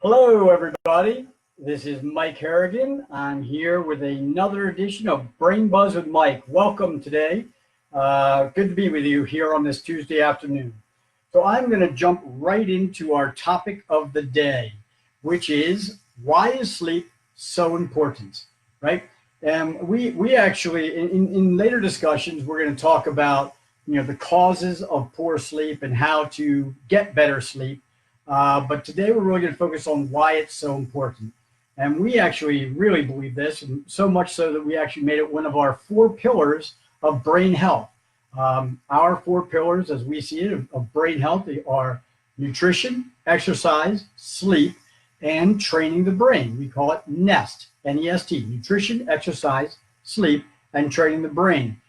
Hello, everybody. This is Mike Harrigan. I'm here with another edition of Brain Buzz with Mike. Welcome today. Good to be with you here on this Tuesday afternoon. So I'm going to jump right into our topic of the day, which is why is sleep so important, right? And we actually, in later discussions, we're going to talk about, the causes of poor sleep and how to get better sleep. But today we're really going to focus on why it's so important. And we actually really believe this, and so much so that we actually made it one of our 4 pillars of brain health. Our 4 pillars, as we see it, of brain health are nutrition, exercise, sleep, and training the brain. We call it NEST, N-E-S-T, nutrition, exercise, sleep, and training the brain.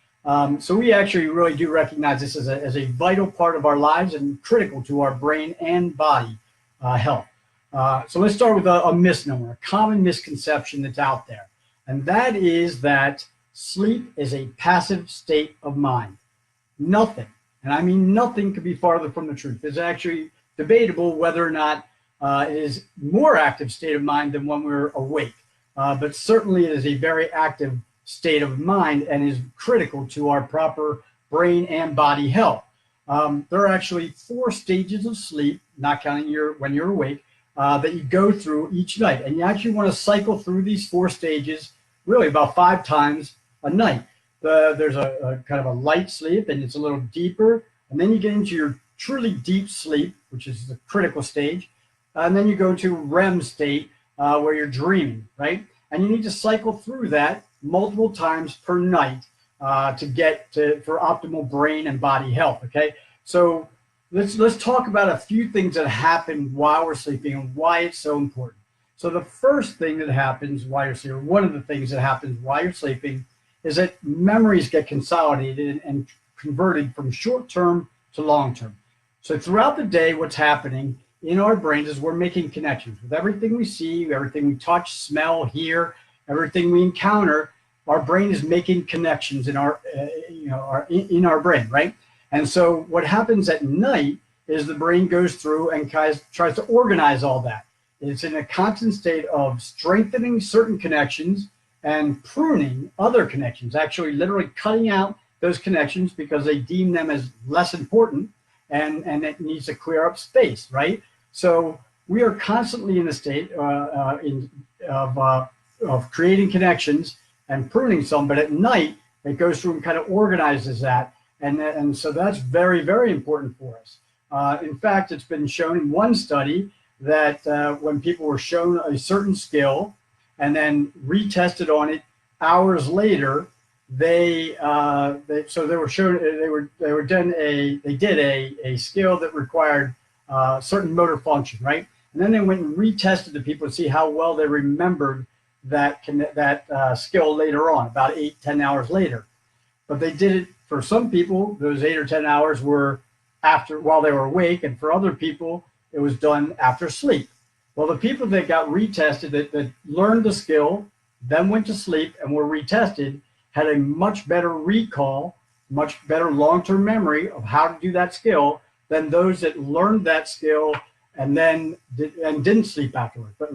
So we actually really do recognize this as a vital part of our lives and critical to our brain and body health. So let's start with a misnomer, a common misconception that's out there. And that is that sleep is a passive state of mind. Nothing, and I mean nothing, could be farther from the truth. It's actually debatable whether or not it is more active state of mind than when we're awake. But certainly it is a very active state of mind and is critical to our proper brain and body health. There are actually 4 stages of sleep, not counting when you're awake, that you go through each night. And you actually want to cycle through these 4 stages really about 5 times a night. There's a kind of a light sleep, and it's a little deeper. And then you get into your truly deep sleep, which is the critical stage. And then you go to REM state, where you're dreaming, right? And you need to cycle through that multiple times per night for optimal brain and body health. Okay, so let's talk about a few things that happen while we're sleeping and why it's so important. So the first thing that happens while you're sleeping, one of the things that happens while you're sleeping, is that memories get consolidated and converted from short-term to long-term. So throughout the day, what's happening in our brains is we're making connections with everything we see, everything we touch, smell, hear, everything we encounter. Our brain is making connections in our brain, right? And so what happens at night is the brain goes through and tries to organize all that. It's in a constant state of strengthening certain connections and pruning other connections, actually literally cutting out those connections because they deem them as less important, and it needs to clear up space, right? So we are constantly in a state of creating connections and pruning some, but at night it goes through and kind of organizes that, and so that's very, very important for us. In fact, it's been shown in one study that when people were shown a certain skill and then retested on it hours later, they did a skill that required certain motor function, right? And then they went and retested the people to see how well they remembered that skill later on, about 8-10 hours later. But they did it for some people, those 8 or 10 hours were while they were awake, and for other people, it was done after sleep. Well, the people that got retested, that learned the skill, then went to sleep and were retested, had a much better recall, much better long-term memory of how to do that skill than those that learned that skill and then didn't sleep afterwards, but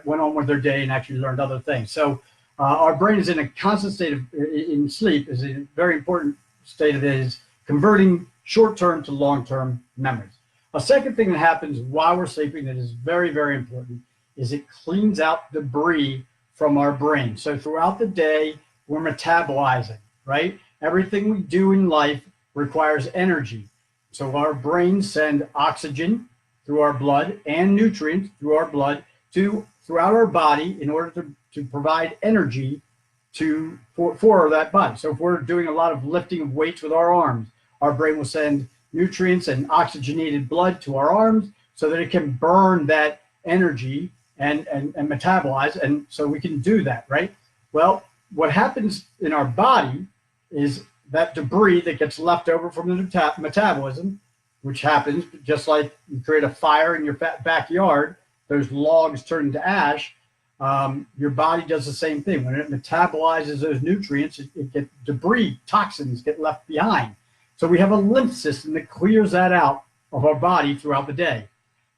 went on with their day and actually learned other things. So our brain is in a constant state in sleep, is a very important state of it, is converting short-term to long-term memories. A second thing that happens while we're sleeping that is very, very important is it cleans out debris from our brain. So throughout the day, we're metabolizing, right? Everything we do in life requires energy. So our brains send oxygen through our blood and nutrients through our blood throughout our body in order to provide energy for that body. So if we're doing a lot of lifting of weights with our arms, our brain will send nutrients and oxygenated blood to our arms so that it can burn that energy and metabolize, and so we can do that, right? Well, what happens in our body is that debris that gets left over from the metabolism, which happens just like you create a fire in your backyard, those logs turn into ash. Your body does the same thing. When it metabolizes those nutrients, debris, toxins get left behind. So we have a lymph system that clears that out of our body throughout the day.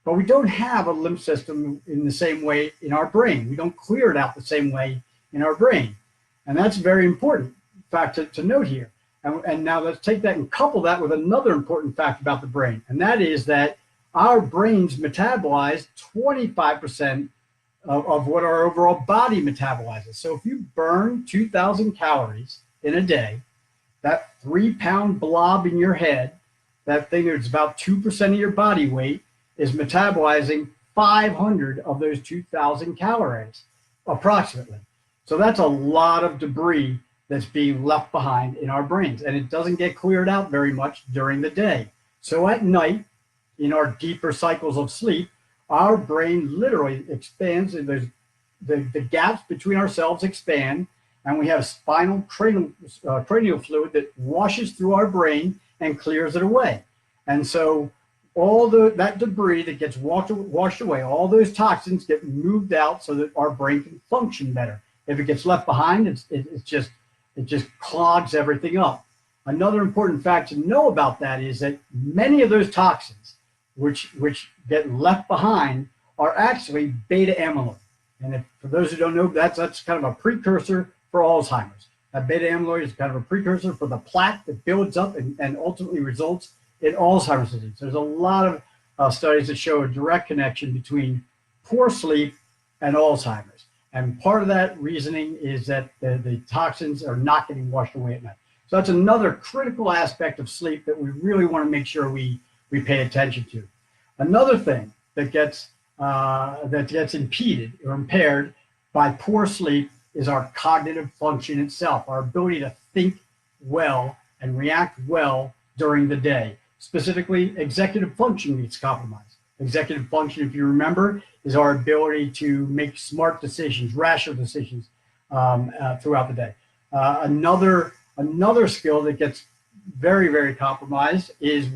but we don't have a lymph system in the same way in our brain. We don't clear it out the same way in our brain. And that's a very important fact to note here. And now let's take that and couple that with another important fact about the brain. And that is that our brains metabolize 25% of what our overall body metabolizes. So if you burn 2,000 calories in a day, that 3-pound blob in your head, that thing that's about 2% of your body weight, is metabolizing 500 of those 2,000 calories, approximately. So that's a lot of debris that's being left behind in our brains, and it doesn't get cleared out very much during the day. So at night, in our deeper cycles of sleep, our brain literally expands, and the gaps between our cells expand, and we have spinal cranial fluid that washes through our brain and clears it away. And so all that debris that gets washed away, all those toxins get moved out so that our brain can function better. If it gets left behind, it just clogs everything up. Another important fact to know about that is that many of those toxins which get left behind are actually beta-amyloid. And for those who don't know, that's kind of a precursor for Alzheimer's. That beta-amyloid is kind of a precursor for the plaque that builds up and ultimately results in Alzheimer's disease. There's a lot of studies that show a direct connection between poor sleep and Alzheimer's. And part of that reasoning is that the toxins are not getting washed away at night. So that's another critical aspect of sleep that we really want to make sure we pay attention to. Another thing that gets impeded or impaired by poor sleep is our cognitive function itself, our ability to think well and react well during the day. Specifically, executive function gets compromised. Executive function, if you remember, is our ability to make smart decisions, rational decisions throughout the day. Another skill that gets very, very compromised is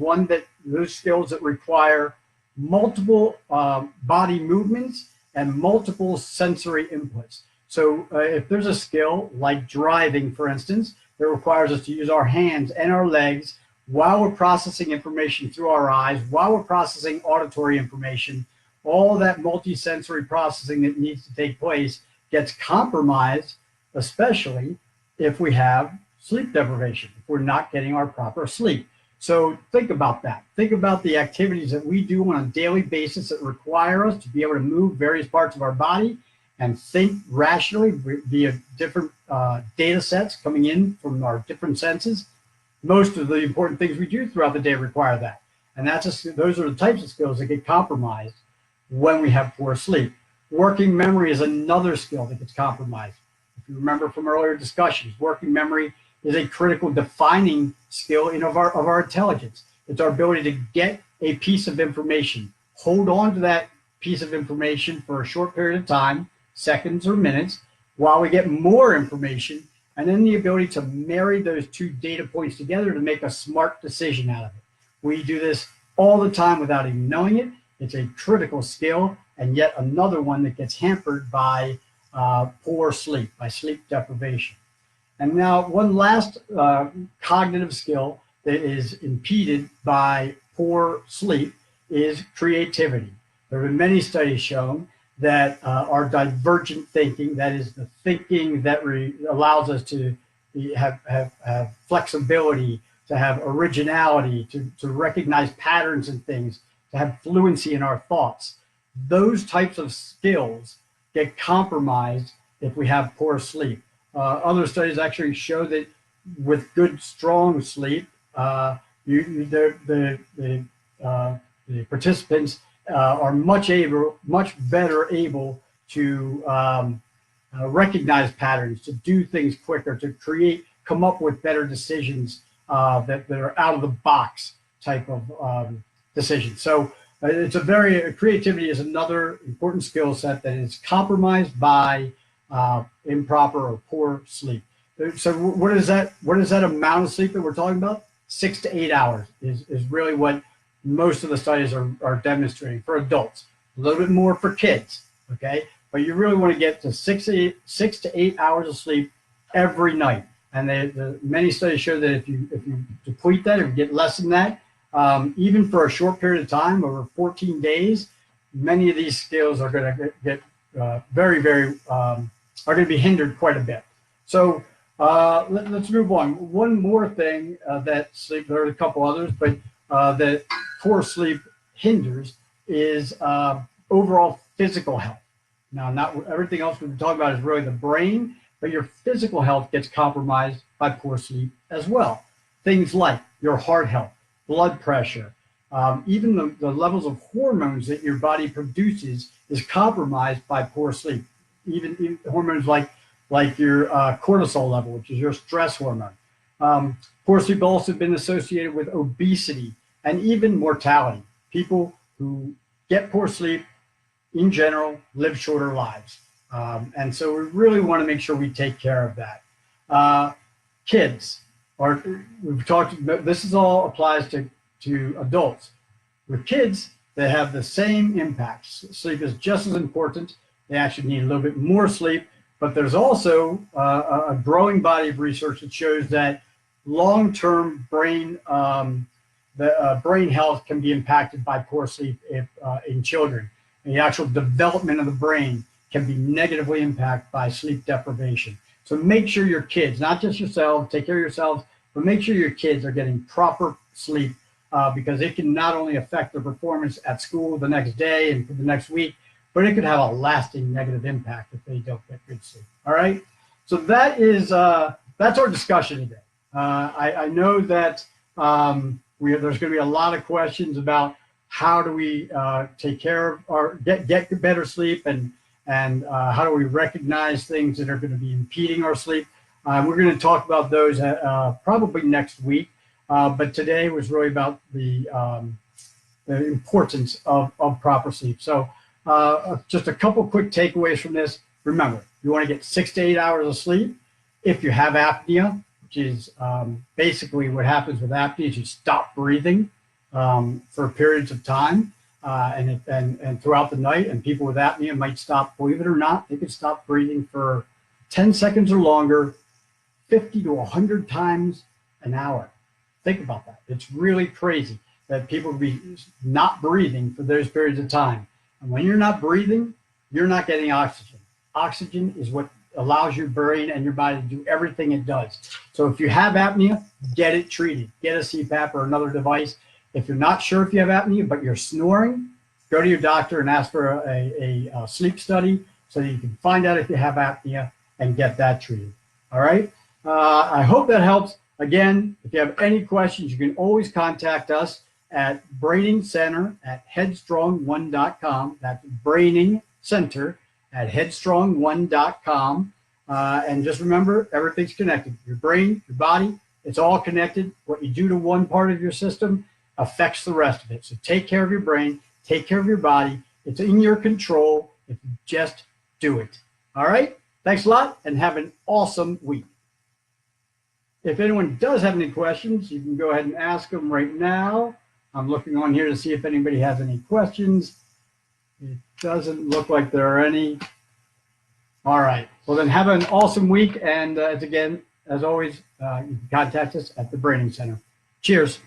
those skills that require multiple body movements and multiple sensory inputs. So if there's a skill like driving, for instance, that requires us to use our hands and our legs while we're processing information through our eyes, while we're processing auditory information, all that multisensory processing that needs to take place gets compromised, especially if we have sleep deprivation, if we're not getting our proper sleep. So think about that. Think about the activities that we do on a daily basis that require us to be able to move various parts of our body and think rationally via different data sets coming in from our different senses. Most of the important things we do throughout the day require that. And those are the types of skills that get compromised when we have poor sleep. Working memory is another skill that gets compromised. If you remember from earlier discussions, working memory is a critical defining skill of our intelligence. It's our ability to get a piece of information, hold on to that piece of information for a short period of time, seconds or minutes, while we get more information, and then the ability to marry those two data points together to make a smart decision out of it. We do this all the time without even knowing it. It's a critical skill, and yet another one that gets hampered by poor sleep, by sleep deprivation. And now one last cognitive skill that is impeded by poor sleep is creativity. There have been many studies shown that our divergent thinking, that is the thinking that allows us to have flexibility, to have originality, to recognize patterns in things, to have fluency in our thoughts. Those types of skills get compromised if we have poor sleep. Other studies actually show that with good, strong sleep, the participants are much better able to recognize patterns, to do things quicker, to come up with better decisions that are out of the box type of decisions. So creativity is another important skill set that is compromised by improper or poor sleep. So what is that amount of sleep that we're talking about? 6 to 8 hours is really what most of the studies are demonstrating for adults. A little bit more for kids, okay? But you really want to get to 6 to 8 hours of sleep every night. And many studies show that if you deplete that, if you get less than that, even for a short period of time, over 14 days, many of these skills are going to get very, are going to be hindered quite a bit. So let's move on. One more thing that sleep, there are a couple others, but that poor sleep hinders is overall physical health. Now, not everything else we've been talking about is really the brain, but your physical health gets compromised by poor sleep as well. Things like your heart health, blood pressure, even the levels of hormones that your body produces is compromised by poor sleep. Even hormones like your cortisol level, which is your stress hormone. Poor sleep also been associated with obesity and even mortality. People who get poor sleep in general live shorter lives. And so we really want to make sure we take care of that. Kids, we've talked, this is all applies to adults. With kids, they have the same impacts. Sleep is just as important. They actually need a little bit more sleep, but there's also a growing body of research that shows that long-term brain health can be impacted by poor sleep in children. And the actual development of the brain can be negatively impacted by sleep deprivation. So make sure your kids, not just yourselves, take care of yourselves, but make sure your kids are getting proper sleep because it can not only affect their performance at school the next day and for the next week, but it could have a lasting negative impact if they don't get good sleep. All right. So that's our discussion today. I know that there's going to be a lot of questions about how do we take care of or get better sleep and how do we recognize things that are going to be impeding our sleep. We're going to talk about those probably next week, but today was really about the importance of proper sleep. So just a couple quick takeaways from this. Remember, you want to get 6 to 8 hours of sleep. If you have apnea, which is basically what happens with apnea, is you stop breathing for periods of time and throughout the night. And people with apnea might stop, believe it or not, they could stop breathing for 10 seconds or longer, 50 to 100 times an hour. Think about that. It's really crazy that people be not breathing for those periods of time. And when you're not breathing, you're not getting oxygen. Oxygen is what allows your brain and your body to do everything it does. So if you have apnea, get it treated. Get a CPAP or another device. If you're not sure if you have apnea, but you're snoring, go to your doctor and ask for a sleep study so that you can find out if you have apnea and get that treated. All right. I hope that helps. Again, if you have any questions, you can always contact us at Braining Center at headstrong1.com. That's Braining Center at headstrong1.com. And just remember, everything's connected. Your brain, your body, it's all connected. What you do to one part of your system affects the rest of it. So take care of your brain, take care of your body. It's in your control if you just do it. All right? Thanks a lot and have an awesome week. If anyone does have any questions, you can go ahead and ask them right now. I'm looking on here to see if anybody has any questions. It doesn't look like there are any. All right. Well, then have an awesome week. And again, as always, you can contact us at the Braining Center. Cheers.